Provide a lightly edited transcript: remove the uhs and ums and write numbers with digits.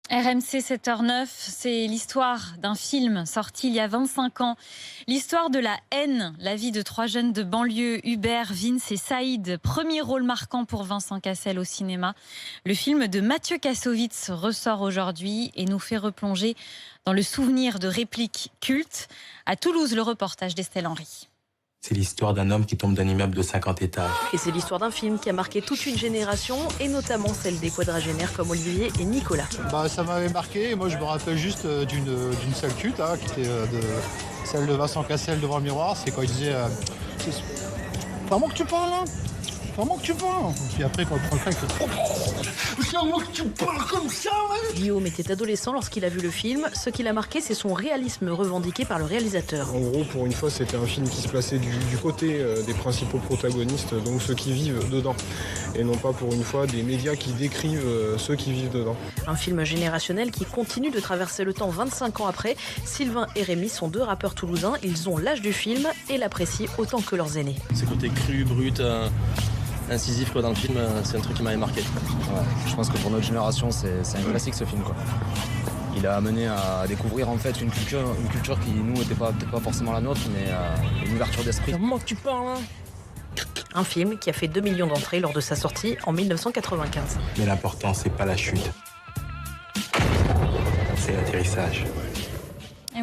RMC 7h09, c'est l'histoire d'un film sorti il y a 25 ans. L'histoire de la haine, la vie de trois jeunes de banlieue, Hubert, Vince et Saïd. Premier rôle marquant pour Vincent Cassel au cinéma. Le film de Mathieu Kassovitz ressort aujourd'hui et nous fait replonger dans le souvenir de répliques cultes. À Toulouse, le reportage d'Estelle Henry. C'est l'histoire d'un homme qui tombe d'un immeuble de 50 étages. Et c'est l'histoire d'un film qui a marqué toute une génération, et notamment celle des quadragénaires comme Olivier et Nicolas. Ça m'avait marqué, moi je me rappelle juste d'une seule culte, qui était celle de Vincent Cassel devant le miroir. C'est quand il disait « Vraiment que tu parles là ? Vraiment que tu parles ?» Puis après quand il prend le train, il fait « C'est moi que tu parles comme ça, ouais !» Guillaume était adolescent lorsqu'il a vu le film. Ce qui l'a marqué, c'est son réalisme revendiqué par le réalisateur. En gros, pour une fois, c'était un film qui se plaçait du côté des principaux protagonistes, donc ceux qui vivent dedans. Et non pas pour une fois des médias qui décrivent ceux qui vivent dedans. Un film générationnel qui continue de traverser le temps 25 ans après. Sylvain et Rémi sont deux rappeurs toulousains. Ils ont l'âge du film et l'apprécient autant que leurs aînés. C'est côté cru, brut, incisif dans le film, c'est un truc qui m'avait marqué. Ouais, je pense que pour notre génération, c'est un classique ce film, quoi. Il a amené à découvrir en fait une culture qui nous n'était pas forcément la nôtre, mais une ouverture d'esprit. Comment tu parles, hein ? Un film qui a fait 2 millions d'entrées lors de sa sortie en 1995. Mais l'important, c'est pas la chute, c'est l'atterrissage.